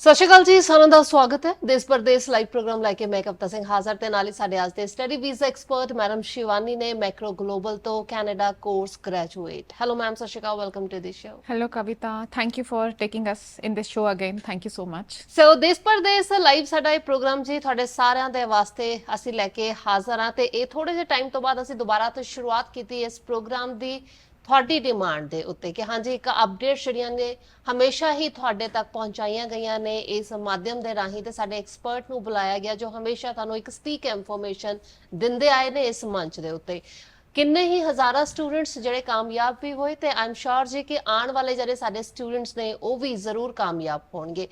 ਸਤਿ ਸ਼੍ਰੀ ਅਕਾਲ ਜੀ, ਸਾਰਿਆਂ ਦਾ ਸਵਾਗਤ ਹੈ ਦੇਸ਼ ਪ੍ਰਦੇਸ਼ ਲਾਈਵ ਪ੍ਰੋਗਰਾਮ ਲੈ ਕੇ ਮੈਂ ਕਵਿਤਾ ਸਿੰਘ ਹਾਜ਼ਰ ਤੇ ਨਾਲ ਹੀ ਸਾਡੇ ਅੱਜ ਦੇ study visa expert madam Shivani ਨੇ ਮੈਕਰੋ ਗਲੋਬਲ ਤੋਂ Canada course graduate. Hello ma'am, ਸਤਿ ਸ਼੍ਰੀ ਅਕਾਲ, welcome to this show. Hello, Kavita. Thank you for taking us in this show again. Thank you so much. ਸੋ ਦੇਸ਼ ਪ੍ਰਦੇਸ਼ ਲਾਈਵ ਸਾਡਾ ਇਹ programme ਜੀ ਤੁਹਾਡੇ ਸਾਰਿਆਂ ਦੇ ਵਾਸਤੇ ਅਸੀਂ ਲੈ ਕੇ ਹਾਜ਼ਰ ਹਾਂ ਤੇ ਇਹ ਥੋੜੇ ਜਿਹੇ ਟਾਈਮ ਤੋਂ ਬਾਅਦ ਅਸੀਂ ਦੁਬਾਰਾ ਤੋਂ ਸ਼ੁਰੂਆਤ ਕੀਤੀ ਇਸ ਪ੍ਰੋਗਰਾਮ ਦੀ ਤੁਹਾਡੀ ਡਿਮਾਂਡ ਦੇ ਉੱਤੇ ਕਿ ਹਾਂਜੀ ਇੱਕ ਅਪਡੇਟ ਜਿਹੜੀਆਂ ਨੇ ਹਮੇਸ਼ਾ ਹੀ ਤੁਹਾਡੇ ਤੱਕ ਪਹੁੰਚਾਈਆਂ ਗਈਆਂ ਨੇ ਇਸ ਮਾਧਿਅਮ ਦੇ ਰਾਹੀਂ ਤੇ ਸਾਡੇ ਐਕਸਪਰਟ ਨੂੰ ਬੁਲਾਇਆ ਗਿਆ ਜੋ ਹਮੇਸ਼ਾ ਤੁਹਾਨੂੰ ਇੱਕ ਸਟੀਕ ਇਨਫੋਰਮੇਸ਼ਨ ਦਿੰਦੇ ਆਏ ਨੇ ਇਸ ਮੰਚ ਦੇ ਉੱਤੇ। ਕਿੰਨੇ ਹੀ ਹਜ਼ਾਰਾਂ ਸਟੂਡੈਂਟਸ ਜਿਹੜੇ ਕਾਮਯਾਬ ਵੀ ਹੋਏ ਤੇ ਆਮ ਸ਼ੋਰ ਜੀ ਕਿ ਆਉਣ ਵਾਲੇ ਜਿਹੜੇ ਸਾਡੇ ਸਟੂਡੈਂਟਸ ਨੇ ਉਹ ਵੀ ਜ਼ਰੂਰ ਕਾਮਯਾਬ ਹੋਣਗੇ।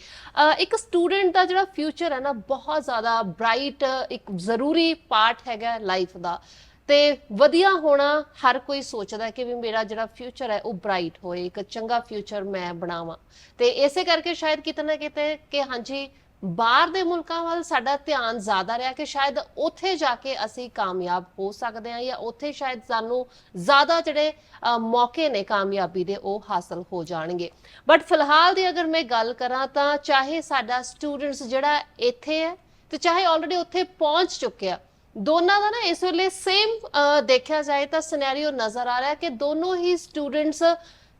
ਇੱਕ ਸਟੂਡੈਂਟ ਦਾ ਜਿਹੜਾ ਫਿਊਚਰ ਹੈ ਨਾ ਬਹੁਤ ਜ਼ਿਆਦਾ ਬ੍ਰਾਈਟ ਇੱਕ ਜ਼ਰੂਰੀ ਪਾਰਟ ਹੈਗਾ ਲਾਈਫ ਦਾ ਤੇ ਵਧੀਆ ਹੋਣਾ ਹਰ ਕੋਈ ਸੋਚਦਾ ਕਿ ਵੀ ਮੇਰਾ ਜਿਹੜਾ ਫਿਊਚਰ ਹੈ ਉਹ ਬ੍ਰਾਈਟ ਹੋਏ, ਇੱਕ ਚੰਗਾ ਫਿਊਚਰ ਮੈਂ ਬਣਾਵਾਂ ਤੇ ਇਸੇ ਕਰਕੇ ਸ਼ਾਇਦ ਕਿਤੇ ਨਾ ਕਿਤੇ ਕਿ ਹਾਂਜੀ ਬਾਹਰ ਦੇ ਮੁਲਕਾਂ ਵੱਲ ਸਾਡਾ ਧਿਆਨ ਜ਼ਿਆਦਾ ਰਿਹਾ ਕਿ ਸ਼ਾਇਦ ਉੱਥੇ ਜਾ ਕੇ ਅਸੀਂ ਕਾਮਯਾਬ ਹੋ ਸਕਦੇ ਹਾਂ ਜਾਂ ਉੱਥੇ ਸ਼ਾਇਦ ਸਾਨੂੰ ਜ਼ਿਆਦਾ ਜਿਹੜੇ ਮੌਕੇ ਨੇ ਕਾਮਯਾਬੀ ਦੇ ਉਹ ਹਾਸਲ ਹੋ ਜਾਣਗੇ। ਬਟ ਫਿਲਹਾਲ ਦੀ ਅਗਰ ਮੈਂ ਗੱਲ ਕਰਾਂ ਤਾਂ ਚਾਹੇ ਸਾਡਾ ਸਟੂਡੈਂਟਸ ਜਿਹੜਾ ਇੱਥੇ ਹੈ ਤੇ ਚਾਹੇ ਆਲਰੇਡੀ ਉੱਥੇ ਪਹੁੰਚ ਚੁੱਕਿਆ, ਦੋਨਾਂ ਦਾ ਨਾ ਇਸ ਵੇਲੇ ਸੇਮ ਦੇਖਿਆ ਜਾਏ ਤਾਂ ਸਿਨੈਰੀਓ ਨਜ਼ਰ ਆ ਰਿਹਾ ਕਿ ਦੋਨੋਂ ਹੀ ਸਟੂਡੈਂਟਸ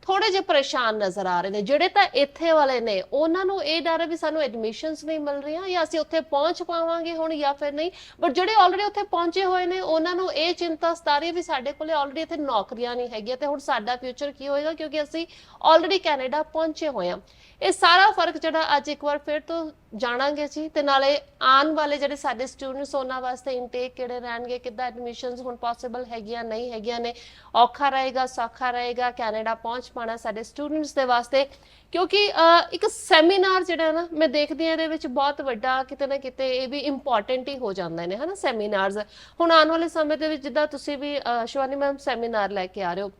ਥੋੜੇ ਜਿਹੇ ਪਰੇਸ਼ਾਨ ਨਜ਼ਰ ਆ ਰਹੇ ਨੇ। ਜਿਹੜੇ ਤਾਂ ਇੱਥੇ ਵਾਲੇ ਨੇ ਉਹਨਾਂ ਨੂੰ ਇਹ ਡਰ ਹੈ ਵੀ ਸਾਨੂੰ ਐਡਮਿਸ਼ਨਸ ਨਹੀਂ ਮਿਲ ਰਹੀਆਂ ਜਾਂ ਅਸੀਂ ਉੱਥੇ ਪਹੁੰਚ ਪਾਵਾਂਗੇ ਹੁਣ ਜਾਂ ਫਿਰ ਨਹੀਂ। ਬਟ ਜਿਹੜੇ ਆਲਰੇਡੀ ਉੱਥੇ ਪਹੁੰਚੇ ਹੋਏ ਨੇ ਉਹਨਾਂ ਨੂੰ ਇਹ ਚਿੰਤਾ ਸਤਾ ਰਹੀ ਹੈ ਵੀ ਸਾਡੇ ਕੋਲੇ ਆਲਰੇਡੀ ਇੱਥੇ ਨੌਕਰੀਆਂ ਨਹੀਂ ਹੈਗੀਆਂ ਤੇ ਹੁਣ ਸਾਡਾ ਫਿਊਚਰ ਕੀ ਹੋਏਗਾ ਕਿਉਂਕਿ ਅਸੀਂ ਆਲਰੇਡੀ ਕੈਨੇਡਾ ਪਹੁੰਚੇ ਹੋਏ ਹਾਂ। ਇਹ ਸਾਰਾ ਫਰਕ ਜਿਹੜਾ ਅੱਜ ਇੱਕ ਵਾਰ ਫਿਰ ਤੋਂ ਜਾਣਾਂਗੇ ਜੀ ਤੇ ਨਾਲੇ ਆਉਣ ਵਾਲੇ ਜਿਹੜੇ ਸਾਡੇ ਸਟੂਡੈਂਟਸ ਉਹਨਾਂ ਵਾਸਤੇ ਇਨਟੇਕ ਕਿਹੜੇ ਰਹਿਣਗੇ, ਕਿੱਦਾਂ ਐਡਮਿਸ਼ਨਸ ਹੁਣ ਪੋਸੀਬਲ ਹੈਗੀਆਂ ਨਹੀਂ ਹੈਗੀਆਂ ਨੇ, ਔਖਾ ਰਹੇਗਾ ਸੌਖਾ ਰਹੇਗਾ ਕੈਨੇਡਾ ਪਹੁੰਚ ਪਾਣਾ ਸਾਡੇ ਸਟੂਡੈਂਟਸ ਦੇ ਵਾਸਤੇ। ਕਿਉਂਕਿ ਇੱਕ ਸੈਮੀਨਾਰ ਜਿਹੜਾ ਨਾ ਮੈਂ ਦੇਖਦੀ ਹਾਂ ਇਹਦੇ ਵਿੱਚ ਬਹੁਤ ਵੱਡਾ ਕਿਤੇ ਨਾ ਕਿਤੇ ਇਹ ਵੀ ਇੰਪੋਰਟੈਂਟ ਹੀ ਹੋ ਜਾਂਦੇ ਨੇ ਹਨਾ ਸੈਮੀਨਾਰਸ। ਹੁਣ ਆਉਣ ਵਾਲੇ ਸਮੇਂ ਦੇ ਵਿੱਚ ਜਿੱਦਾਂ ਤੁਸੀਂ ਵੀ ਸ਼ਿਵਾਨੀ ਮੈਮ ਸੈਮੀਨਾਰ ਲੈ ਕੇ ਆ ਰਹੇ ਹੋ,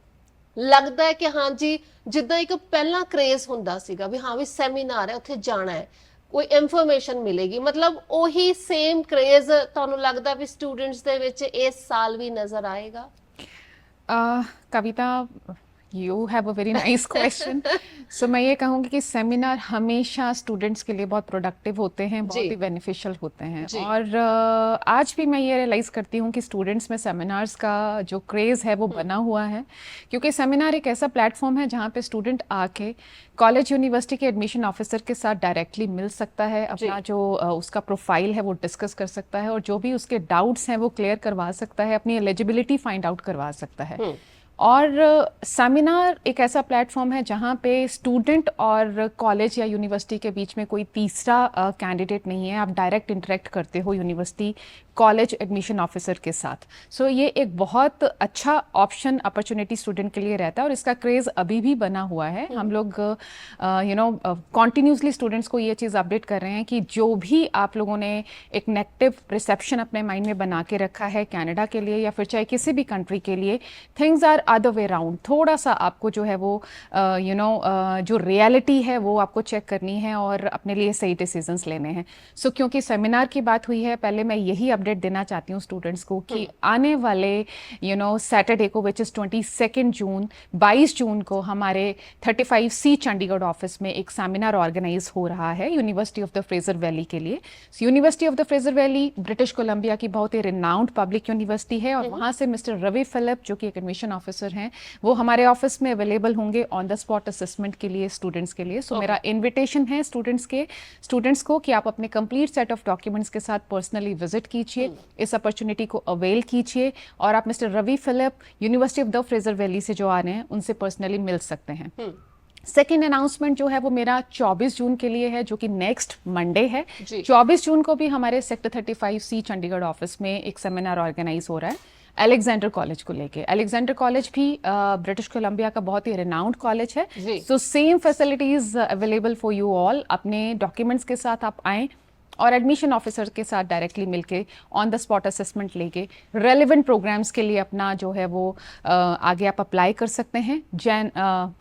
ਲੱਗਦਾ ਹੈ ਕਿ ਹਾਂਜੀ ਜਿੱਦਾਂ ਇੱਕ ਪਹਿਲਾਂ ਕ੍ਰੇਜ਼ ਹੁੰਦਾ ਸੀਗਾ ਵੀ ਹਾਂ ਵੀ ਸੈਮੀਨਾਰ ਹੈ ਉੱਥੇ ਜਾਣਾ ਹੈ ਕੋਈ ਇਨਫੋਰਮੇਸ਼ਨ ਮਿਲੇਗੀ, ਮਤਲਬ ਉਹੀ ਸੇਮ ਕ੍ਰੇਜ਼ ਤੁਹਾਨੂੰ ਲੱਗਦਾ ਵੀ ਸਟੂਡੈਂਟਸ ਦੇ ਵਿੱਚ ਇਸ ਸਾਲ ਵੀ ਨਜ਼ਰ ਆਏਗਾ? Kavita, you have a very nice question. So मैं ये कहूँगी कि सेमिनार हमेशा स्टूडेंट्स के लिए बहुत प्रोडक्टिव होते हैं, बहुत ही बेनिफिशियल होते हैं। और आज भी मैं ये रियलाइज़ करती हूँ कि स्टूडेंट्स में सेमिनार्स का जो क्रेज़ है वो बना हुआ है, क्योंकि सेमिनार एक ऐसा प्लेटफॉर्म है जहाँ पे स्टूडेंट आके कॉलेज यूनिवर्सिटी के एडमिशन ऑफिसर के साथ डायरेक्टली मिल सकता है, अपना जो उसका प्रोफाइल है वो डिस्कस कर सकता है और जो भी उसके डाउट्स हैं वो क्लियर करवा सकता है, अपनी एलिजिबिलिटी फाइंड आउट करवा सकता है। और सेमिनार एक ऐसा प्लेटफॉर्म है जहाँ पे स्टूडेंट और कॉलेज या यूनिवर्सिटी के बीच में कोई तीसरा कैंडिडेट नहीं है, आप डायरेक्ट इंटरेक्ट करते हो यूनिवर्सिटी कॉलेज एडमिशन ऑफिसर के साथ। सो ये एक बहुत अच्छा ऑप्शन अपॉर्चुनिटी स्टूडेंट के लिए रहता है और इसका क्रेज़ अभी भी बना हुआ है। हम लोग कॉन्टीन्यूसली स्टूडेंट्स को ये चीज़ अपडेट कर रहे हैं कि जो भी आप लोगों ने एक नेगेटिव रिसेप्शन अपने माइंड में बना के रखा है कनाडा के लिए या फिर चाहे किसी भी कंट्री के लिए, things are other way round. थोड़ा सा आपको जो है वो जो रियलिटी है वो आपको चेक करनी है और अपने लिए सही डिसीजंस लेने हैं। सो क्योंकि सेमिनार की बात हुई है, पहले मैं यही अपडेट देना चाहती हूँ स्टूडेंट्स को कि आने वाले सैटरडे को विच इज़ 22 जून, 22 जून को हमारे 35C चंडीगढ़ ऑफिस में एक सेमिनार ऑर्गेनाइज हो रहा है university of the Fraser valley के लिए। University of the Fraser valley British Columbia की बहुत ही रिनाउंड पब्लिक यूनिवर्सिटी है और वहाँ से मिस्टर रवि फिलिप जो कि एक एडमिशन ऑफिसर हैं वो हमारे ऑफिस में अवेलेबल होंगे ऑन द स्पॉट असेसमेंट के लिए स्टूडेंट्स के लिए। सो मेरा इन्विटेशन है स्टूडेंट्स को कि आप अपने कंप्लीट सेट ऑफ डॉक्यूमेंट्स के साथ पर्सनली विजिट कीजिए, इस अपॉर्चुनिटी को अवेल कीजिए और आप mister Ravi Philip University of the Fraser Valley से जो आ रहे हैं उनसे पर्सनली मिल सकते हैं। सेकेंड अनाउंसमेंट जो है वो मेरा 24 जून के लिए है जो कि नेक्स्ट मंडे है। 24 जून को भी हमारे सेक्टर 35C चंडीगढ़ ऑफिस में एक सेमिनार ऑर्गेनाइज हो रहा है अलेक्जेंडर कॉलेज को लेके। अलेक्जेंडर कॉलेज भी ब्रिटिश कोलंबिया का बहुत ही रिनाउंड कॉलेज है। So same facilities available for you all. अपने डॉक्यूमेंट्स के साथ आप आएँ और एडमिशन ऑफिसर के साथ डायरेक्टली मिलके ऑन द स्पॉट असेसमेंट लेके रेलिवेंट प्रोग्राम्स के लिए अपना जो है वो आगे आप अप्लाई कर सकते हैं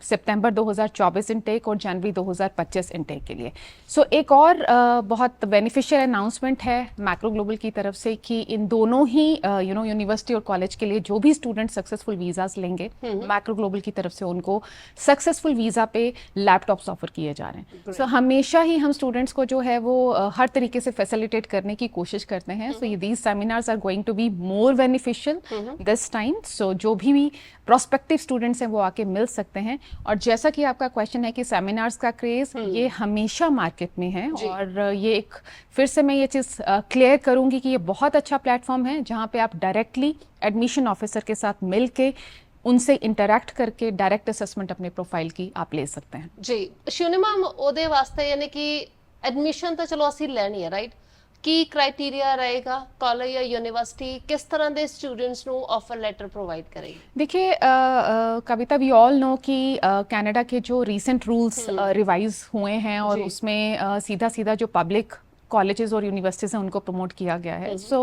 सितंबर 2024 इनटेक और जनवरी 2025 इनटेक के लिए। सो एक और बहुत बेनिफिशियल अनाउंसमेंट है मैक्रो ग्लोबल की तरफ से कि इन दोनों ही यूनिवर्सिटी और कॉलेज के लिए जो भी स्टूडेंट सक्सेसफुल वीजास लेंगे मैक्रो ग्लोबल की तरफ से उनको सक्सेसफुल वीजा पे लैपटॉप्स ऑफर किए जा रहे हैं। सो हमेशा ही हम स्टूडेंट्स को जो है वो हर तरीके से फैसिलिटेट करने की कोशिश करते हैं। So these seminars are going to be more beneficial this time. So जो भी प्रोस्पेक्टिव स्टूडेंट्स हैं वो आके मिल सकते हैं। और जैसा कि आपका क्वेश्चन है कि सेमिनार्स का क्रेज ये हमेशा मार्केट में है, और ये एक फिर से मैं ये चीज़ क्लियर करूंगी कि ये बहुत अच्छा प्लेटफॉर्म है जहाँ पे आप डायरेक्टली एडमिशन ऑफिसर के साथ मिल के उनसे इंटरैक्ट करके डायरेक्ट असेसमेंट अपने प्रोफाइल की आप ले सकते हैं। जी शिवनी मैम, ਉਹਦੇ ਵਾਸਤੇ यानी कि एडमिशन तो चलो ਅਸੀਂ ਲੈਣੀ ਹੈ ਰਾਈਟ, ਕੀ क्राइटेरिया रहेगा, कॉलेज या यूनिवर्सिटी किस तरह के स्टूडेंट्स ਨੂੰ ऑफर लेटर प्रोवाइड करेगी? देखिए कविता, वी ऑल नो कि कनाडा के जो रीसेंट रूल्स रिवाइज हुए हैं और उसमें सीधा सीधा जो पब्लिक कॉलेजेस और यूनिवर्सिटीज़ हैं उनको प्रमोट किया गया है। सो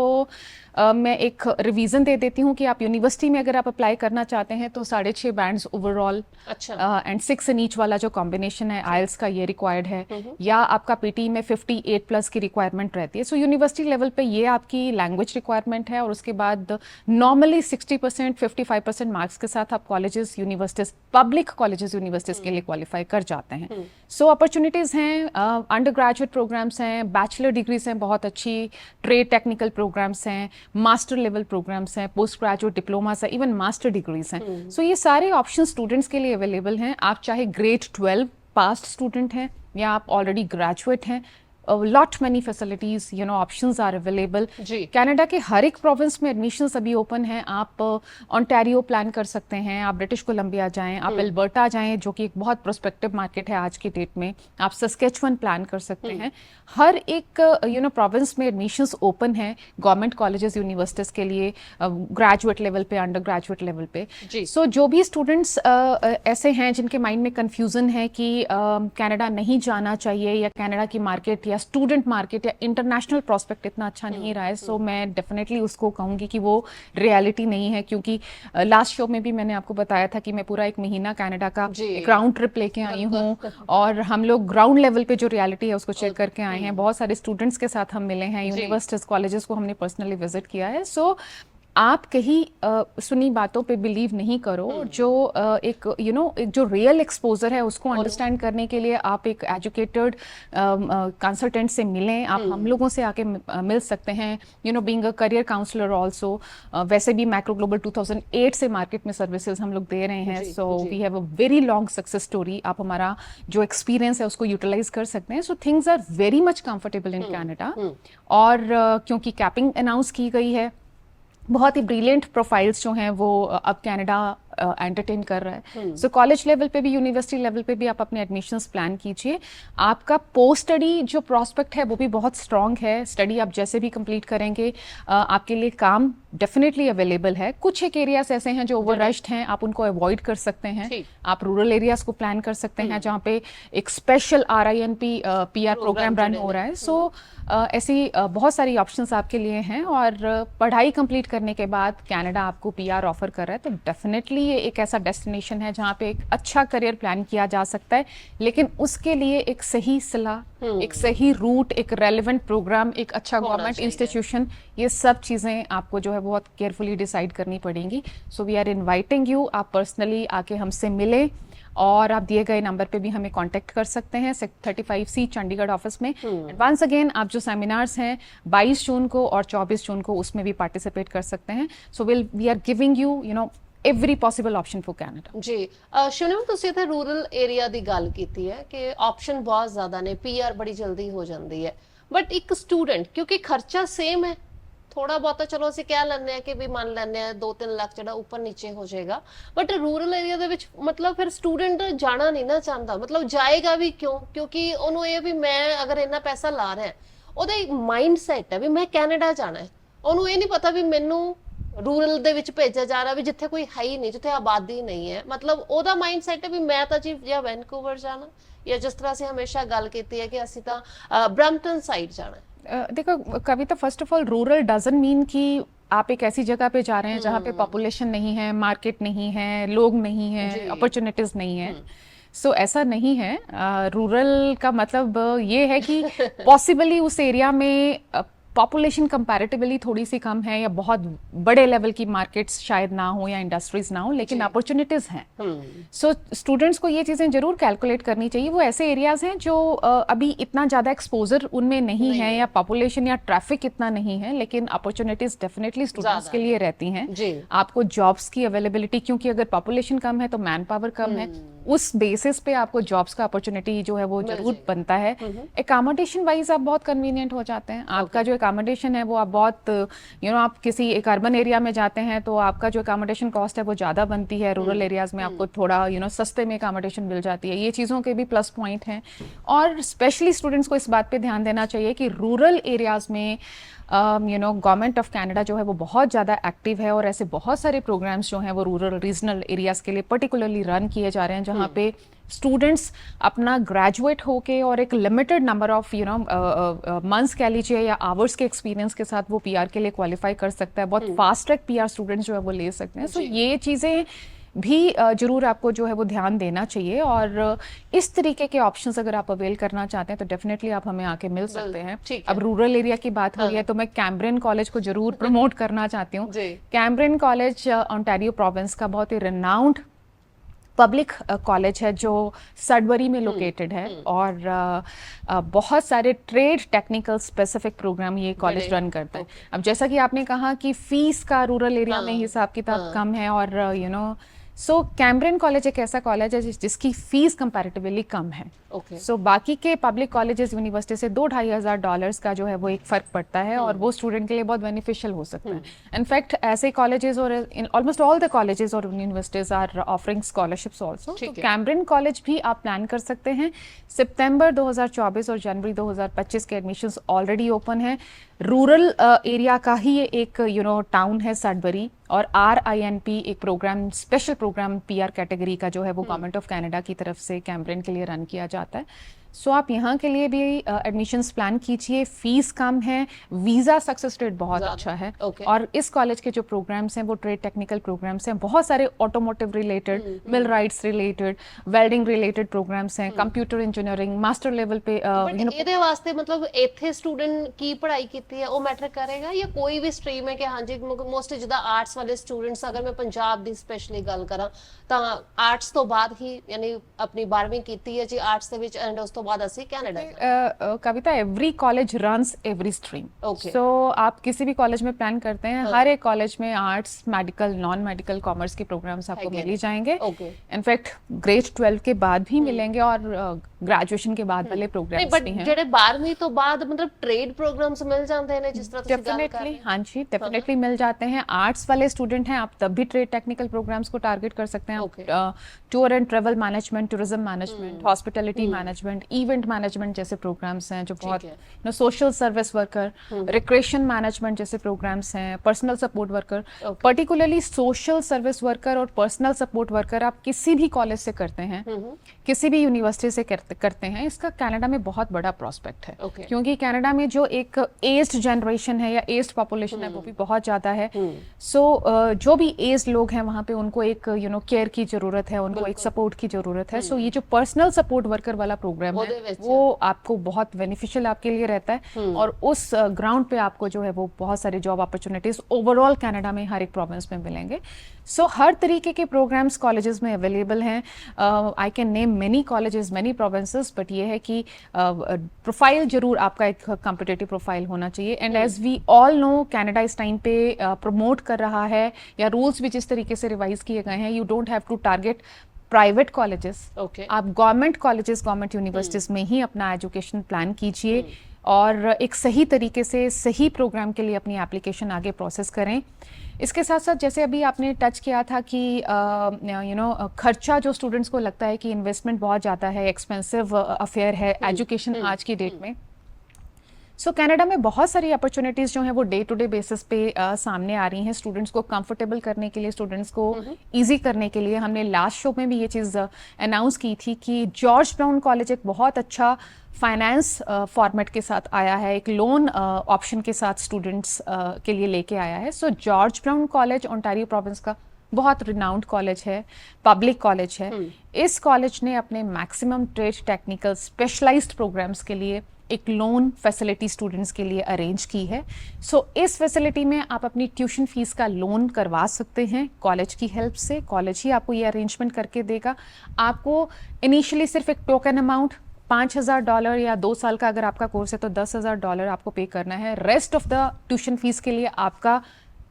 मैं एक रिवीजन दे देती हूँ कि आप यूनिवर्सिटी में अगर आप अप्लाई करना चाहते हैं तो 6.5 bands overall and 6 in each वाला जो कॉम्बिनेशन है आइल्स का ये रिक्वायर्ड है, या आपका पीटी में 58 प्लस की रिक्वायरमेंट रहती है। सो यूनिवर्सिटी लेवल पे ये आपकी लैंग्वेज रिक्वायरमेंट है, और उसके बाद नॉर्मली 60% 55% मार्क्स के साथ आप colleges universities public colleges universities के लिए क्वालिफाई कर जाते हैं। सो अपॉर्चुनिटीज़ हैं, अंडर ग्रेजुएट प्रोग्राम्स हैं, बैचलर डिग्रीज हैं, बहुत अच्छी ट्रेड टेक्निकल प्रोग्राम्स हैं, मास्टर लेवल प्रोग्राम्स हैं, पोस्ट ग्रेजुएट डिप्लोमास है, इवन मास्टर डिग्रीज हैं। सो ये सारे ऑप्शन स्टूडेंट्स के लिए अवेलेबल हैं। आप चाहे ग्रेड 12 पास्ट स्टूडेंट हैं या आप ऑलरेडी ग्रेजुएट हैं, lot many facilities options are available. Canada के हर एक प्रोविंस में एडमिशंस अभी ओपन हैं। आप ओंटारियो प्लान कर सकते हैं, आप ब्रिटिश कोलंबिया जाएं, आप एल्बर्टा जाएं जो कि एक बहुत प्रोस्पेक्टिव मार्केट है आज की डेट में, आप सस्केचुअन प्लान कर सकते हैं। हर एक प्रोविंस में एडमिशंस ओपन हैं गवर्नमेंट कॉलेजेस यूनिवर्सिटीज़ के लिए, ग्रेजुएट लेवल पे, अंडर ग्रेजुएट लेवल पे। सो जो भी स्टूडेंट्स ऐसे हैं जिनके माइंड में कन्फ्यूज़न है कि कनाडा नहीं जाना चाहिए या कनाडा की मार्केट या स्टूडेंट मार्केट या इंटरनेशनल प्रोस्पेक्ट इतना अच्छा नहीं रहा है, सो मैं डेफिनेटली उसको कहूँगी कि वो रियलिटी नहीं है। क्योंकि लास्ट शो में भी मैंने आपको बताया था कि मैं पूरा 1 महीना कनाडा का एक राउंड ट्रिप लेके आई हूँ, और हम लोग ग्राउंड लेवल पे जो रियलिटी है उसको चेक करके आए हैं। बहुत सारे स्टूडेंट्स के साथ हम मिले हैं, यूनिवर्सिटीज कॉलेजेस को हमने पर्सनली विजिट किया है। सो आप कहीं सुनी बातों पे बिलीव नहीं करो। जो एक एक जो रियल एक्सपोजर है उसको अंडरस्टैंड करने के लिए आप एक एजुकेटेड कंसल्टेंट से मिलें। आप हम लोगों से आके मिल सकते हैं, being a career counsellor also. वैसे भी मैक्रो ग्लोबल 2008 से मार्केट में सर्विसेज हम लोग दे रहे हैं। So we have a very long success story. आप हमारा जो एक्सपीरियंस है उसको यूटिलाइज कर सकते हैं। So things are very much comfortable in Canada. और क्योंकि कैपिंग अनाउंस की गई है, बहुत ही ब्रिलियंट प्रोफाइल्स जो हैं वो अब कनाडा एंटरटेन कर रहा है। सो कॉलेज लेवल पे भी, यूनिवर्सिटी लेवल पे भी आप अपने एडमिशंस प्लान कीजिए। आपका पोस्ट स्टडी जो प्रॉस्पेक्ट है वो भी बहुत स्ट्रॉन्ग है। स्टडी आप जैसे भी कंप्लीट करेंगे आपके लिए काम डेफिनेटली अवेलेबल है। कुछ एक एरियाज ऐसे हैं जो ओवर रश्ड हैं, आप उनको अवॉइड कर सकते हैं। आप रूरल एरियाज को प्लान कर सकते हैं जहाँ पे एक special RINP PR program run हो रहा है। सो ऐसी बहुत सारी ऑप्शंस आपके लिए हैं, और पढ़ाई कंप्लीट करने के बाद कनाडा आपको PR ऑफर कर रहा है, तो डेफिनेटली ये एक ऐसा डेस्टिनेशन है जहाँ पे एक अच्छा करियर प्लान किया जा सकता है। लेकिन उसके लिए एक सही सलाह, एक सही रूट, एक रेलेवेंट प्रोग्राम, एक अच्छा गवर्नमेंट इंस्टीट्यूशन, ये सब चीज़ें आपको जो है बहुत केयरफुली डिसाइड करनी पड़ेंगी। So we are inviting you, आप पर्सनली आके हमसे मिलें, और आप दिए गए नंबर पे भी हमें कांटेक्ट कर सकते हैं 35C चंडीगढ़ ऑफिस में। वंस अगेन आप जो सेमिनार्स हैं 22 जून को और 24 जून को उसमें भी पार्टिसिपेट कर सकते हैं। So we are giving you every possible option for Canada. Ji Shivani, ਤੁਸੀਂ ਇੱਥੇ ਰੂਰਲ ਏਰੀਆ ਦੀ ਗੱਲ ਕੀਤੀ ਹੈ ਕਿ ਆਪਸ਼ਨ ਬਹੁਤ ਜ਼ਿਆਦਾ ਨੇ, PR ਬੜੀ ਜਲਦੀ ਹੋ ਜਾਂਦੀ ਹੈ, ਬਟ ਇੱਕ ਸਟੂਡੈਂਟ ਕਿਉਂਕਿ ਖਰਚਾ ਸੇਮ ਹੈ, ਥੋੜਾ ਬਹੁਤਾ ਚਲੋ ਅਸੀਂ ਕਹਿ ਲੈਂਦੇ ਆ ਕਿ ਵੀ ਮੰਨ ਲੈਂਦੇ ਆ 2-3 ਲੱਖ ਜਿਹੜਾ ਉੱਪਰ ਨੀਚੇ ਹੋ ਜਾਏਗਾ, ਬਟ ਰੂਰਲ ਏਰੀਆ ਦੇ ਵਿੱਚ ਮਤਲਬ ਫਿਰ ਸਟੂਡੈਂਟ ਜਾਣਾ ਨਹੀਂ ਨਾ ਚਾਹੁੰਦਾ, ਮਤਲਬ ਜਾਏਗਾ ਵੀ ਕਿਉਂ? ਕਿਉਂਕਿ ਉਹਨੂੰ ਇਹ ਵੀ ਮੈਂ ਅਗਰ ਇੰਨਾ ਪੈਸਾ ਲਾ ਰਿਹਾ, ਉਹਦਾ ਮਾਈਂਡ ਸੈਟ ਹੈ ਵੀ ਮੈਂ ਕੈਨੇਡਾ ਜਾਣਾ ਹੈ, ਉਹਨੂੰ ਇਹ ਨਹੀਂ ਪਤਾ ਵੀ ਮੈਨੂੰ ਰੂਰਲ ਦੇ ਵਿੱਚ ਭੇਜਿਆ ਜਾ ਰਿਹਾ ਵੀ ਜਿੱਥੇ ਕੋਈ ਹੈ ਹੀ ਨਹੀਂ, ਜਿੱਥੇ ਆਬਾਦੀ ਨਹੀਂ ਹੈ। ਮਤਲਬ ਉਹਦਾ ਮਾਈਂਡ ਸੈਟ ਹੈ ਵੀ ਮੈਂ ਤਾਂ ਜੀ ਜਾਂ ਵੈਨਕੂਵਰ ਜਾਣਾ, ਜਾਂ ਜਿਸ ਤਰ੍ਹਾਂ ਅਸੀਂ ਹਮੇਸ਼ਾ ਗੱਲ ਕੀਤੀ ਹੈ ਕਿ ਅਸੀਂ ਤਾਂ ਬ੍ਰੈਂਪਟਨ ਸਾਈਡ ਜਾਣਾ। देखो Kavita, first of all rural doesn't mean कि आप एक ऐसी जगह पे जा रहे हैं जहाँ पे पॉपुलेशन नहीं है, मार्केट नहीं है, लोग नहीं जी। है, अपॉर्चुनिटीज नहीं है। सो ऐसा नहीं है। रूरल का मतलब ये है कि पॉसिबली उस एरिया में पॉपुलेशन कंपैरेटिवली थोड़ी सी कम है, या बहुत बड़े लेवल की मार्केट्स शायद ना हो या इंडस्ट्रीज ना हो, लेकिन अपॉर्चुनिटीज हैं। सो स्टूडेंट्स को ये चीज़ें जरूर कैलकुलेट करनी चाहिए। वो ऐसे एरियाज हैं जो अभी इतना ज़्यादा एक्सपोजर उनमें नहीं है, या पॉपुलेशन या ट्रैफिक इतना नहीं है, लेकिन अपॉर्चुनिटीज डेफिनेटली स्टूडेंट्स के लिए रहती हैं। आपको जॉब्स की अवेलेबिलिटी, क्योंकि अगर पॉपुलेशन कम है तो मैन पावर कम है, उस बेसिस पे आपको जॉब्स का अपॉर्चुनिटी जो है वो जरूर बनता है। एकोमोडेशन वाइज आप बहुत कन्वीनियंट हो जाते हैं। आपका जो एकोमोडेशन है वो आप बहुत आप किसी एक अर्बन एरिया में जाते हैं तो आपका जो एकोमोडेशन कॉस्ट है वो ज़्यादा बनती है। रूरल एरियाज में आपको थोड़ा सस्ते में एकोमोडेशन मिल जाती है। ये चीज़ों के भी प्लस पॉइंट हैं। और स्पेशली स्टूडेंट्स को इस बात पे ध्यान देना चाहिए कि रूरल एरियाज में गवर्नमेंट ऑफ कनाडा जो है वो बहुत ज़्यादा एक्टिव है, और ऐसे बहुत सारे प्रोग्राम्स जो हैं वो रूरल रीजनल एरियाज़ के लिए पर्टिकुलरली रन किए जा रहे हैं, जहाँ पे स्टूडेंट्स अपना ग्रेजुएट होके और एक लिमिटेड नंबर ऑफ मंथ्स कह लीजिए या आवर्स के एक्सपीरियंस के साथ वो पीआर के लिए क्वालिफाई कर सकता है। बहुत फास्ट ट्रैक पीआर स्टूडेंट्स जो है वो ले सकते हैं। सो ये चीज़ें भी जरूर आपको जो है वो ध्यान देना चाहिए। और इस तरीके के ऑप्शंस अगर आप अवेल करना चाहते हैं तो डेफिनेटली आप हमें आके मिल सकते हैं। अब रूरल एरिया की बात हो रही है तो मैं कैम्ब्रियन कॉलेज को जरूर प्रमोट करना चाहती हूँ। कैम्ब्रियन कॉलेज ओंटारियो प्रोविंस का बहुत ही रिनाउंड पब्लिक कॉलेज है जो सडबरी में लोकेटेड है, और बहुत सारे ट्रेड टेक्निकल स्पेसिफिक प्रोग्राम ये कॉलेज रन करता है। अब जैसा कि आपने कहा कि फीस का रूरल एरिया में हिसाब किताब कम है, और सो कैम्ब्रियन कॉलेज एक ऐसा कॉलेज है जिसकी फीस कंपैरेटिवली कम है। सो बाकी के पब्लिक कॉलेजेस यूनिवर्सिटी से $2,500 का जो है वो एक फ़र्क पड़ता है, और वो स्टूडेंट के लिए बहुत बेनिफिशियल हो सकता है। इनफैक्ट ऐसे कॉलेजेस और ऑलमोस्ट ऑल द कॉलेजेस और universities are offering scholarships also. तो कैम्ब्रियन कॉलेज भी आप प्लान कर सकते हैं। सितंबर 2024 और जनवरी 2025 के एडमिशन्स ऑलरेडी ओपन है। रूरल एरिया का ही ये एक टाउन है सडबरी, और RINP एक programme, special programme PR category का जो है वो गवर्नमेंट ऑफ कनाडा की तरफ से कैम्ब्रियन के लिए रन किया जाता है। सो आप यहाँ के लिए भी एडमिशन्स प्लान कीजिए। फीस कम है, वीज़ा सक्सेस रेट बहुत अच्छा है, और इस कॉलेज के जो प्रोग्राम्स हैं वो ट्रेड टेक्निकल प्रोग्राम्स हैं। बहुत सारे automotive related, millwrights related, welding related programmes हैं, कंप्यूटर इंजीनियरिंग मास्टर लेवल पे। ਇਹਦੇ ਵਾਸਤੇ ਮਤਲਬ ਇੱਥੇ ਸਟੂਡੈਂਟ ਕੀ ਪੜ੍ਹਾਈ ਕੀਤੀ ਹੈ ਉਹ ਮੈਟਰ ਕਰੇਗਾ, ਜਾਂ ਕੋਈ ਵੀ ਸਟਰੀਮ ਹੈ ਕਿ ਹਾਂਜੀ ਮੋਸਟਲੀ ਜਿੱਦਾਂ ਆਰਟਸ ਵਾਲੇ ਸਟੂਡੈਂਟਸ, ਅਗਰ ਮੈਂ ਪੰਜਾਬ ਦੀ ਸਪੈਸ਼ਲੀ ਗੱਲ ਕਰਾਂ ਤਾਂ ਆਰਟਸ ਤੋਂ ਬਾਅਦ ਹੀ ਯਾਨੀ ਆਪਣੀ 12ਵੀਂ ਕੀਤੀ ਹੈ ਜੀ ਆਰਟਸ ਦੇ ਵਿੱਚ, ਐਂਡ ਉਸ ਤੋਂ बाद ਅਸੀਂ Canada Kavita, every college runs every stream. So आप किसी भी कॉलेज में प्लान करते हैं, हर एक कॉलेज में arts, medical, non medical, commerce के प्रोग्राम्स आपको मिल ही जाएंगे। इनफैक्ट ग्रेड 12 के बाद भी मिलेंगे, और ग्रेजुएशन के बाद वाले प्रोग्राम्स भी हैं। ਜਿਹੜੇ 12ਵੀਂ ਤੋਂ ਬਾਅਦ मतलब ट्रेड प्रोग्राम्स मिल जाते हैं जिस तरह ਤੁਸੀਂ ਗੱਲ ਕਰ ਰਹੇ हैं? हाँ जी, डेफिनेटली मिल जाते हैं। आर्ट्स वाले स्टूडेंट हैं, आप तब भी ट्रेड टेक्निकल प्रोग्राम्स को टारगेट कर सकते हैं। Tour and travel management, tourism management, hospitality management, event management जैसे प्रोग्राम्स हैं जो बहुत social service worker, recreation management जैसे प्रोग्राम्स हैं, personal support worker. Particularly social service worker और पर्सनल सपोर्ट वर्कर आप किसी भी कॉलेज से करते हैं, किसी भी यूनिवर्सिटी से करते हैं, इसका कनाडा में बहुत बड़ा प्रोस्पेक्ट है। क्योंकि कनाडा में जो एक एज्ड जनरेशन है या एज्ड पॉपुलेशन है वो भी बहुत ज़्यादा है। सो जो भी एज्ड लोग हैं वहाँ पे उनको एक केयर की ज़रूरत है, उनको एक सपोर्ट की ज़रूरत है। सो ये जो पर्सनल सपोर्ट वर्कर वाला प्रोग्राम है वो आपको बहुत बेनिफिशियल आपके लिए रहता है, और उस ग्राउंड पे आपको जो है वो बहुत सारे जॉब अपॉर्चुनिटीज ओवरऑल कनाडा में हर एक प्रोविंस में मिलेंगे। सो हर तरीके के प्रोग्राम्स कॉलेजेस में अवेलेबल हैं। I can name many colleges, many provinces, but ये है कि प्रोफाइल जरूर आपका एक कॉम्पिटिटिव प्रोफाइल होना चाहिए। And as we all know Canada इस टाइम पे प्रमोट कर रहा है, या रूल्स भी जिस तरीके से रिवाइज किए गए हैं, you don't have to target private colleges. आप गवर्नमेंट कॉलेजेस, गवर्नमेंट यूनिवर्सिटीज में ही अपना एजुकेशन प्लान कीजिए, और एक सही तरीके से सही प्रोग्राम के लिए अपनी एप्लीकेशन आगे प्रोसेस करें। इसके साथ साथ जैसे अभी आपने टच किया था कि खर्चा जो स्टूडेंट्स को लगता है कि इन्वेस्टमेंट बहुत ज़्यादा है, एक्सपेंसिव अफेयर है एजुकेशन आज की डेट में। सो कनाडा में बहुत सारी अपॉर्चुनिटीज़ जो हैं वो डे टू डे बेसिस पे सामने आ रही हैं स्टूडेंट्स को कंफर्टेबल करने के लिए, स्टूडेंट्स को इजी करने के लिए। हमने लास्ट शो में भी ये चीज़ अनाउंस की थी कि जॉर्ज ब्राउन कॉलेज एक बहुत अच्छा फाइनेंस फॉर्मेट के साथ आया है, एक लोन ऑप्शन के साथ स्टूडेंट्स के लिए लेके आया है। So George Brown college Ontario province का बहुत रिनाउंड कॉलेज है, पब्लिक कॉलेज है। इस कॉलेज ने अपने maximum trade technical specialised programmes के लिए एक लोन फैसिलिटी स्टूडेंट्स के लिए अरेंज की है। सो इस फैसिलिटी में आप अपनी ट्यूशन फीस का लोन करवा सकते हैं कॉलेज की हेल्प से। कॉलेज ही आपको ये अरेंजमेंट करके देगा। आपको इनिशियली सिर्फ एक टोकन अमाउंट $5,000 या 2 साल का अगर आपका कोर्स है तो $10,000 आपको पे करना है। Rest of the tuition fees के लिए आपका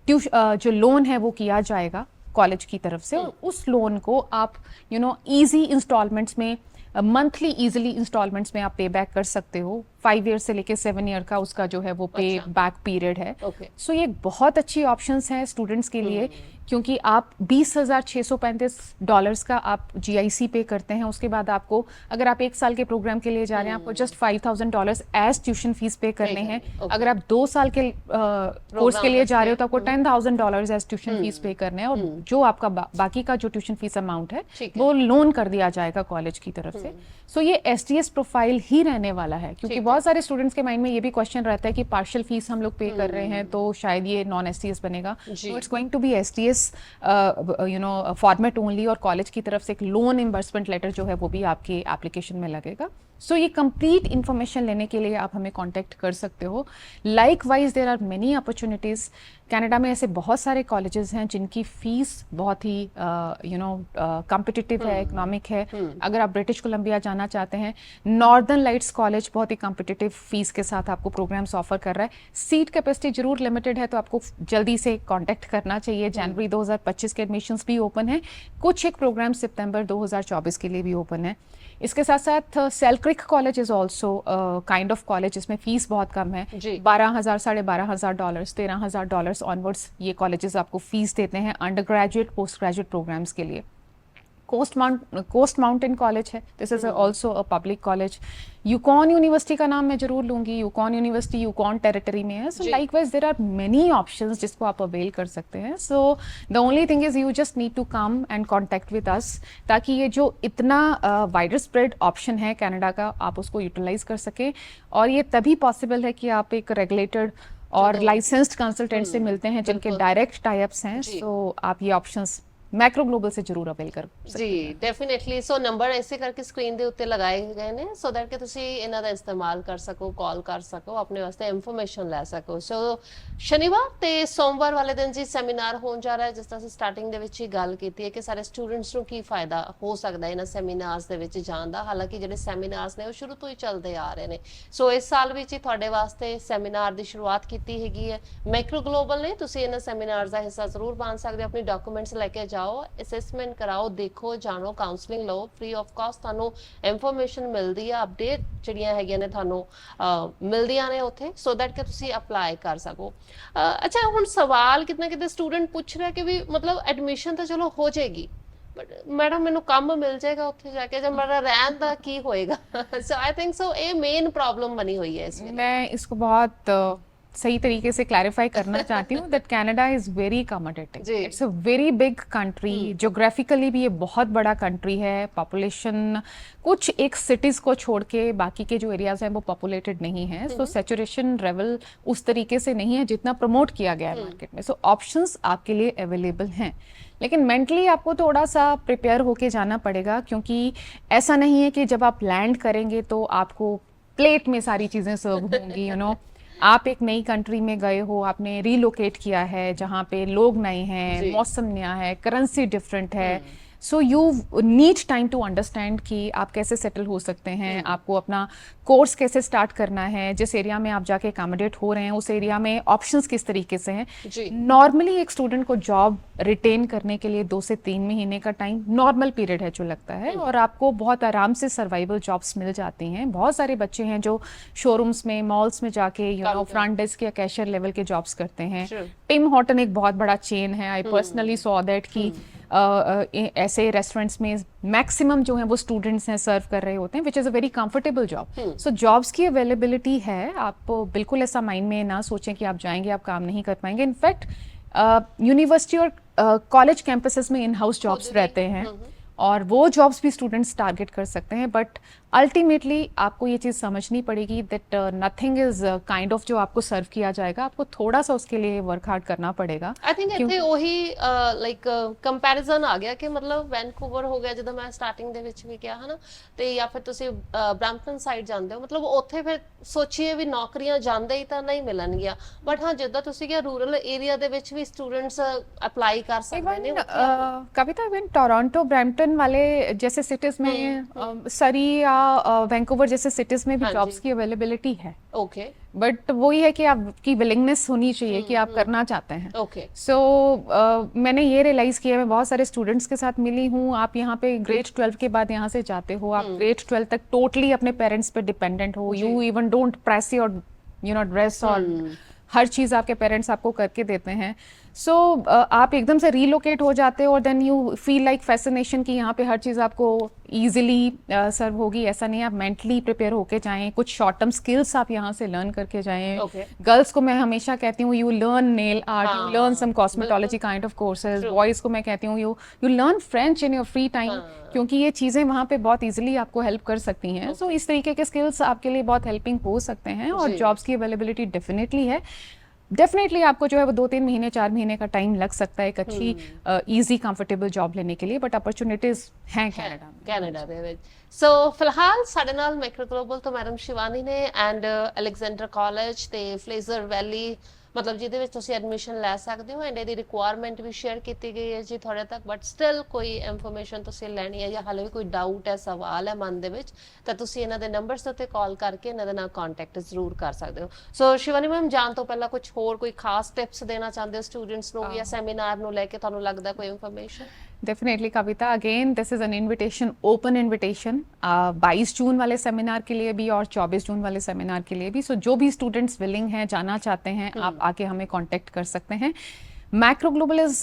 जो लोन है वो किया जाएगा कॉलेज की तरफ से, और उस लोन को आप इजी इंस्टॉलमेंट्स में, मंथली इजीली इंस्टॉलमेंट्स में आप पे बैक कर सकते हो। 5 ईयर से लेके 7 ईयर का उसका जो है वो पे बैक पीरियड है। सो ये बहुत अच्छी ऑप्शंस हैं स्टूडेंट्स के लिए, क्योंकि आप $20,635 का आप GIC पे करते हैं। उसके बाद आपको, अगर आप 1 साल के प्रोग्राम के लिए जा रहे हैं, आपको जस्ट $5,000 एज ट्यूशन फीस पे करने हैं। अगर आप 2 साल के कोर्स के लिए जा रहे हो तो आपको $10,000 एज ट्यूशन फीस पे करने हैं, और जो आपका बाकी का जो ट्यूशन फीस अमाउंट है वो लोन कर दिया जाएगा कॉलेज की तरफ से। सो ये STS प्रोफाइल ही रहने वाला है, क्योंकि बहुत सारे स्टूडेंट्स के माइंड में ये भी क्वेश्चन रहता है कि पार्शियल फीस हम लोग पे कर रहे हैं तो शायद ये नॉन STS बनेगा। So it's going to be STS format only, और कॉलेज की तरफ से एक लोन इम्बर्समेंट लेटर जो है वो भी आपके एप्लीकेशन में लगेगा। सो ये कंप्लीट इन्फॉर्मेशन लेने के लिए आप हमें कांटेक्ट कर सकते हो। Likewise there are many opportunities. Canada में ऐसे बहुत सारे कॉलेजेस हैं जिनकी फीस बहुत ही कॉम्पिटिटिव है, इकोनॉमिक है। अगर आप ब्रिटिश कोलंबिया जाना चाहते हैं, नॉर्दर्न लाइट्स कॉलेज बहुत ही कॉम्पिटिटिव फीस के साथ आपको प्रोग्राम्स ऑफर कर रहा है। सीट कैपेसिटी जरूर लिमिटेड है, तो आपको जल्दी से कॉन्टेक्ट करना चाहिए। जनवरी 2025 के एडमिशन्स भी ओपन है, कुछ एक प्रोग्राम सितंबर 2024 के लिए भी ओपन है। इसके साथ साथ Selkirk college is also kind of college जिसमें फीस बहुत कम है। $12,000, $12,500, $13,000 ऑनवर्ड्स ये कॉलेजेस आपको फीस देते हैं undergraduate, postgraduate programmes के लिए। कोस्ट माउंटेन कॉलेज है, this is also a public college. Yukon University का नाम मैं जरूर लूंगी। यूकॉन यूनिवर्सिटी यूकॉन टेरिटरी में है। So likewise there are many options जिसको आप अवेल कर सकते हैं। So the only thing is you just need to come and contact with us, ताकि ये जो इतना वाइडर स्प्रेड ऑप्शन है कनाडा का, आप उसको यूटिलाइज कर सकें। और ये तभी पॉसिबल है कि आप एक रेगुलेटेड और लाइसेंस्ड कंसल्टेंट से मिलते हैं जिनके डायरेक्ट टाइप्स हैं। सो आप ये ऑप्शंस मैक्रो ग्लोबल से जरूर अवेल कर जी, डेफिनेटली। सो नंबर ऐसे करके स्क्रीन ਦੇ ਉੱਤੇ ਲਗਾਏ ਗਏ ਨੇ ਸੋ ਦੈਟ ਕਿ ਤੁਸੀਂ ਇਹਨਾਂ ਦਾ ਇਸਤੇਮਾਲ ਕਰ ਸਕੋ, ਕਾਲ ਕਰ ਸਕੋ, ਆਪਣੇ ਵਾਸਤੇ ਇਨਫੋਰਮੇਸ਼ਨ ਲੈ ਸਕੋ। ਸੋ ਸ਼ਨੀਵਾਰ ਤੇ ਸੋਮਵਾਰ ਵਾਲੇ ਦਿਨ ਜੀ ਸੈਮੀਨਾਰ ਹੋਣ ਜਾ ਰਿਹਾ ਹੈ। ਜਿਸ ਤਰ੍ਹਾਂ ਅਸੀਂ ਸਟਾਰਟਿੰਗ ਦੇ ਵਿੱਚ ਹੀ ਗੱਲ ਕੀਤੀ ਹੈ ਕਿ ਸਾਰੇ ਸਟੂਡੈਂਟਸ ਨੂੰ ਕੀ ਫਾਇਦਾ ਹੋ ਸਕਦਾ ਹੈ ਇਹਨਾਂ ਸੈਮੀਨਾਰਸ ਦੇ ਵਿੱਚ ਜਾਣ ਦਾ। ਹਾਲਾਂਕਿ ਜਿਹੜੇ ਸੈਮੀਨਾਰਸ ਨੇ ਉਹ ਸ਼ੁਰੂ ਤੋਂ ਹੀ ਚੱਲਦੇ ਆ ਰਹੇ ਨੇ। ਸੋ ਇਸ ਸਾਲ ਵਿੱਚ ਹੀ ਤੁਹਾਡੇ ਵਾਸਤੇ ਸੈਮੀਨਾਰ ਦੀ ਸ਼ੁਰੂਆਤ ਕੀਤੀ ਹੈਗੀ ਹੈ ਮੈਕਰੋ ਗਲੋਬਲ ਨੇ। ਤੁਸੀਂ ਇਹਨਾਂ ਸੈਮੀਨਾਰਸ ਦਾ ਹਿੱਸਾ ਜ਼ਰੂਰ ਬਣ ਸਕਦੇ ਹੋ। ਆਪਣੀ ਡਾਕੂਮੈਂਟਸ ਲੈ ਕੇ ਜਾਓ, ਅਸੈਸਮੈਂਟ कराओ, देखो, जानो, counselling low, free of cost ਤੁਹਾਨੂੰ ਇਨਫੋਰਮੇਸ਼ਨ ਮਿਲਦੀ ਆ, ਅਪਡੇਟ ਜਿਹੜੀਆਂ ਹੈਗੀਆਂ ਨੇ ਤੁਹਾਨੂੰ ਮਿਲਦੀਆਂ ਨੇ ਉੱਥੇ, ਸੋ ਦੈਟ ਕਿ ਤੁਸੀਂ ਅਪਲਾਈ ਕਰ ਸਕੋ। ਅੱਛਾ, ਹੁਣ ਸਵਾਲ ਕਿਤਨਾ ਕਿਤੇ ਸਟੂਡੈਂਟ ਪੁੱਛ ਰਿਹਾ ਕਿ ਵੀ ਮਤਲਬ ਐਡਮਿਸ਼ਨ ਤਾਂ ਚਲੋ ਹੋ ਜਾਏਗੀ, ਬਟ ਮੈਡਮ ਮੈਨੂੰ ਕੰਮ ਮਿਲ ਜਾਏਗਾ ਉੱਥੇ ਜਾ ਕੇ, ਜਾਂ ਮੇਰਾ ਰਹਿਣ ਦਾ ਕੀ ਹੋਏਗਾ? ਸੋ ਆਈ थिंक सो ਇਹ ਮੇਨ प्रॉब्लम बनी हुई है इसमें। मैं इसको बहुत सही तरीके से क्लैरिफाई करना चाहती हूँ that Canada is very accommodative. It's a very big country, geographically भी ये बहुत बड़ा कंट्री है। पॉपुलेशन कुछ एक सिटीज को छोड़ के बाकी के जो एरियाज हैं वो पॉपुलेटेड नहीं है। सो सैचुरेशन लेवल उस तरीके से नहीं है जितना प्रमोट किया गया है मार्केट में। सो ऑप्शंस आपके लिए अवेलेबल हैं, लेकिन मेंटली आपको थोड़ा सा प्रिपेयर होके जाना पड़ेगा, क्योंकि ऐसा नहीं है कि जब आप लैंड करेंगे तो आपको प्लेट में सारी चीज़ें सर्व होंगी। आप एक नई कंट्री में गए हो, आपने रीलोकेट किया है जहाँ पे लोग नए हैं, मौसम नया है, करेंसी डिफरेंट है। So you need time to understand कि आप कैसे सेटल हो सकते हैं, आपको अपना कोर्स कैसे स्टार्ट करना है, जिस एरिया में आप जाके अकोमोडेट हो रहे हैं उस एरिया में ऑप्शंस किस तरीके से हैं। नॉर्मली एक स्टूडेंट को जॉब रिटेन करने के लिए 2 से 3 महीने का टाइम नॉर्मल पीरियड है जो लगता है, और आपको बहुत आराम से सर्वाइवल जॉब्स मिल जाती हैं। बहुत सारे बच्चे हैं जो शोरूम्स में, मॉल्स में जाके फ्रंट डेस्क या कैशियर लेवल के जॉब्स करते हैं। टिम हॉर्टन एक बहुत बड़ा चेन है, आई पर्सनली सॉ दैट कि ऐसे रेस्टोरेंट्स में मैक्सिमम जो है वो स्टूडेंट्स हैं सर्व कर रहे होते हैं, which is a very comfortable job. So jobs की अवेलेबिलिटी है. आप बिल्कुल ऐसा माइंड में ना सोचें कि आप जाएंगे आप काम नहीं कर पाएंगे. इनफैक्ट यूनिवर्सिटी और कॉलेज कैंपसेस में इन हाउस जॉब्स रहते हैं और वो जॉब्स भी स्टूडेंट्स टारगेट कर सकते हैं. बट अल्टीमेटली आपको ये चीज़ समझनी पड़ेगी that nothing is kind of जो आपको सर्व किया जाएगा, आपको थोड़ा सा उसके लिए वर्क हार्ड करना पड़ेगा. आई थिंक ਇੱਥੇ ਉਹੀ ਲਾਈਕ ਕੰਪੈਰੀਜ਼ਨ ਆ ਗਿਆ ਕਿ ਮਤਲਬ ਵੈਨਕੂਵਰ ਹੋ ਗਿਆ ਜਦੋਂ ਮੈਂ ਸਟਾਰਟਿੰਗ ਦੇ ਵਿੱਚ ਵੀ ਕਿਹਾ ਹਨਾ, ਤੇ ਜਾਂ ਫਿਰ ਤੁਸੀਂ ਬ੍ਰੈਂਪਟਨ ਸਾਈਡ ਜਾਂਦੇ ਹੋ, ਮਤਲਬ ਉੱਥੇ ਫਿਰ ਸੋਚੀਏ ਵੀ ਨੌਕਰੀਆਂ ਜਾਂਦੇ ਹੀ ਤਾਂ ਨਹੀਂ ਮਿਲਣਗੀਆਂ. ਬਟ ਹਾਂ ਜਿੱਦਾਂ ਤੁਸੀਂ ਕਿਹਾ ਰੂਰਲ ਏਰੀਆ ਦੇ ਵਿੱਚ ਵੀ ਸਟੂਡੈਂਟਸ ਅਪਲਾਈ ਕਰ ਸਕਦੇ ਨੇ. कविता, इवन टोरंटो ब्रैम्पटन वाले जैसे सिटीज में, सरी या वैंकूवर जैसे सिटीज में भी जॉब्स की अवेलेबिलिटी है. ओके. बट वही है कि आपकी विलिंगनेस होनी चाहिए कि आप करना चाहते हैं. ओके. सो मैंने ये रियलाइज किया, मैं बहुत सारे स्टूडेंट्स के साथ मिली हूँ. आप यहाँ पे ग्रेड 12 के बाद यहाँ से जाते हो, आप ग्रेड 12 तक टोटली अपने पेरेंट्स पे डिपेंडेंट हो. You even don't press your dress और हर चीज़ आपके पेरेंट्स आपको करके देते हैं. सो आप एकदम से रीलोकेट हो जाते हो और then you feel like fascination कि यहाँ पे हर चीज़ आपको ईजिली सर्व होगी. ऐसा नहीं है, आप मेंटली प्रिपेयर होके जाएं. कुछ शॉर्ट टर्म स्किल्स आप यहाँ से लर्न करके जाएं. गर्ल्स को मैं हमेशा कहती हूँ you learn nail art, you learn some cosmetology kind of courses. Boys को मैं कहती हूँ you learn French in your free time, क्योंकि ये चीज़ें वहाँ पे बहुत ईजिली आपको हेल्प कर सकती हैं. सो इस तरीके के स्किल्स आपके लिए बहुत हेल्पिंग हो सकते हैं और जॉब्स की अवेलेबिलिटी डेफिनेटली है. डेफिनेटली आपको जो है वो 2-3 महीने 4 महीने का टाइम लग सकता है एक अच्छी ईजी कंफर्टेबल जॉब लेने के लिए, बट अपॉर्चुनिटीज हैं ਕੈਨੇਡਾ ਦੇ ਵਿੱਚ. ਸੋ ਫਿਲਹਾਲ ਸਾਡੇ ਨਾਲ ਮੈਕਰੋ ਗਲੋਬਲ ਤੋਂ ਮੈਡਮ ਸ਼ਿਵਾਨੀ ਨੇ ਐਂਡ ਅਲੈਗਜ਼ੈਂਡਰ ਕਾਲਜ ਤੇ ਫਲੇਜ਼ਰ ਵੈਲੀ, ਮਤਲਬ ਜਿਹਦੇ ਵਿੱਚ ਤੁਸੀਂ ਐਡਮਿਸ਼ਨ ਲੈ ਸਕਦੇ ਹੋ. ਐਂਡ ਇਹਦੀ ਰਿਕੁਆਇਰਮੈਂਟ ਵੀ ਸ਼ੇਅਰ ਕੀਤੀ ਗਈ ਹੈ ਜੀ ਤੁਹਾਡੇ ਤੱਕ. ਬਟ ਸਟਿਲ ਕੋਈ ਇਨਫੋਰਮੇਸ਼ਨ ਤੁਸੀਂ ਲੈਣੀ ਹੈ ਜਾਂ ਹਾਲੇ ਵੀ ਕੋਈ ਡਾਊਟ ਹੈ, ਸਵਾਲ ਹੈ ਮਨ ਦੇ ਵਿੱਚ, ਤਾਂ ਤੁਸੀਂ ਇਹਨਾਂ ਦੇ ਨੰਬਰਸ ਦੇ ਉੱਤੇ ਕਾਲ ਕਰਕੇ ਇਹਨਾਂ ਦੇ ਨਾਲ ਕੰਟੈਕਟ ਜ਼ਰੂਰ ਕਰ ਸਕਦੇ ਹੋ. ਸੋ ਸ਼ਿਵਾਨੀ ਮੈਮ, ਜਾਣ ਤੋਂ ਪਹਿਲਾਂ ਕੁਝ ਹੋਰ ਕੋਈ ਖਾਸ ਟਿਪਸ ਦੇਣਾ ਚਾਹੁੰਦੇ ਹੋ ਸਟੂਡੈਂਟਸ ਨੂੰ ਜਾਂ ਸੈਮੀਨਾਰ ਨੂੰ ਲੈ ਕੇ ਤੁਹਾਨੂੰ ਲੱਗਦਾ ਕੋਈ information? Definitely Kavita, again this is an invitation, open invitation 22 जून वाले सेमिनार के लिए भी और 24 जून वाले सेमिनार के लिए भी. सो जो भी स्टूडेंट्स विलिंग हैं, जाना चाहते हैं, आप आके हमें कांटेक्ट कर सकते हैं. Macro global is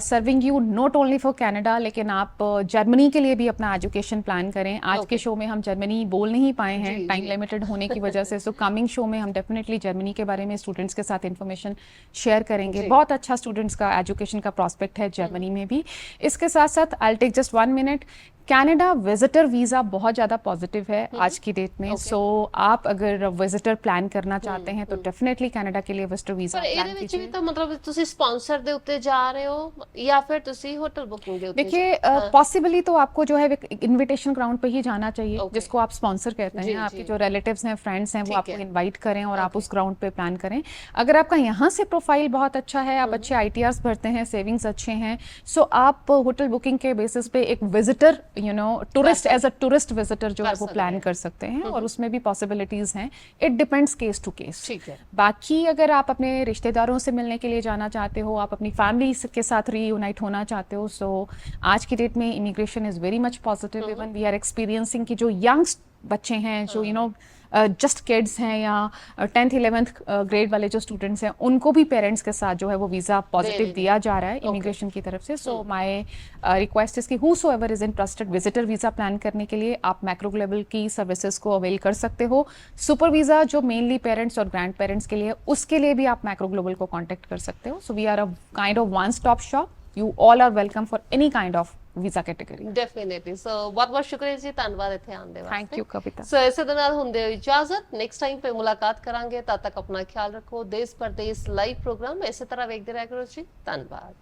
serving you not only for Canada, लेकिन आप जर्मनी के लिए भी अपना एजुकेशन प्लान करें. आज के शो में हम जर्मनी बोल नहीं पाए हैं टाइम लिमिटेड होने की वजह से. सो कमिंग शो में हम डेफिनेटली जर्मनी के बारे में स्टूडेंट्स के साथ इन्फॉर्मेशन शेयर करेंगे. बहुत अच्छा स्टूडेंट्स का एजुकेशन का प्रॉस्पेक्ट है जर्मनी में भी. इसके साथ साथ I take just 1 minute, Canada visitor visa बहुत ज़्यादा पॉजिटिव है आज की डेट में. सो आप अगर विजिटर प्लान करना चाहते हैं तो डेफिनेटली कनाडा के लिए विजिटर वीज़ा प्लान कीजिए. भी तो मतलब ਤੁਸੀਂ स्पॉन्सर ਦੇ ਉੱਤੇ जा रहे हो या फिर ਤੁਸੀਂ होटल बुकिंग ਦੇ ਉੱਤੇ? देखिए पॉसिबली तो आपको जो है इनविटेशन ग्राउंड पे ही जाना चाहिए, जिसको आप स्पॉन्सर कहते हैं. आपके जो रिलेटिव्स हैं, फ्रेंड्स हैं, वो आपको इन्वाइट करें और आप उस ग्राउंड पे प्लान करें. अगर आपका यहाँ से प्रोफाइल बहुत अच्छा है, आप अच्छे ITRs भरते हैं, सेविंग्स अच्छे हैं, सो आप होटल बुकिंग के बेसिस पे एक visitor tourist as a tourist visitor जो है वो प्लान कर सकते हैं और उसमें भी पॉसिबिलिटीज हैं. It depends case to case. बाकी अगर आप अपने रिश्तेदारों से मिलने के लिए जाना चाहते हो, आप अपनी फैमिली के साथ रीयूनाइट होना चाहते हो, सो आज की डेट में immigration is very much positive. Even we are experiencing कि जो यंग बच्चे हैं, जो जस्ट किड्स हैं या 10th 11th ग्रेड वाले जो स्टूडेंट्स हैं, उनको भी पेरेंट्स के साथ जो है वो वीज़ा पॉजिटिव दिया जा रहा है इमिग्रेशन की तरफ से. सो माय रिक्वेस्ट इज कि whosoever is interested visitor visa plan करने के लिए आप मैक्रो ग्लोबल की सर्विसेज को अवेल कर सकते हो. सुपर वीज़ा जो मेनली पेरेंट्स और ग्रैंड पेरेंट्स के लिए, उसके लिए भी आप मैक्रो ग्लोबल को कॉन्टेक्ट कर सकते हो. So we are a kind of one stop shop. You all are welcome for any kind of visa category. Definitely. So ਬਹੁਤ ਬਹੁਤ ਸ਼ੁਕਰੀਆ ਜੀ, ਧੰਨਵਾਦ ਇੱਥੇ ਆਉਣ ਦੇ ਵਾਸਤੇ. ਥੈਂਕ ਯੂ ਕਵਿਤਾ. ਸੋ ਇਸੇ ਦੇ ਨਾਲ ਹੁੰਦੇ ਹੋ ਇਜਾਜ਼ਤ. ਨੈਕਸਟ ਟਾਈਮ पे ਮੁਲਾਕਾਤ ਕਰਾਂਗੇ. ਤਦ ਤੱਕ ਆਪਣਾ ਖਿਆਲ ਰੱਖੋ. ਦੇਸ਼ ਪਰਦੇਸ ਲਾਈਵ ਪ੍ਰੋਗਰਾਮ ਇਸੇ ਤਰ੍ਹਾਂ ਵੇਖਦੇ ਰਹਿ ਕਰੋ ਜੀ. ਧੰਨਵਾਦ.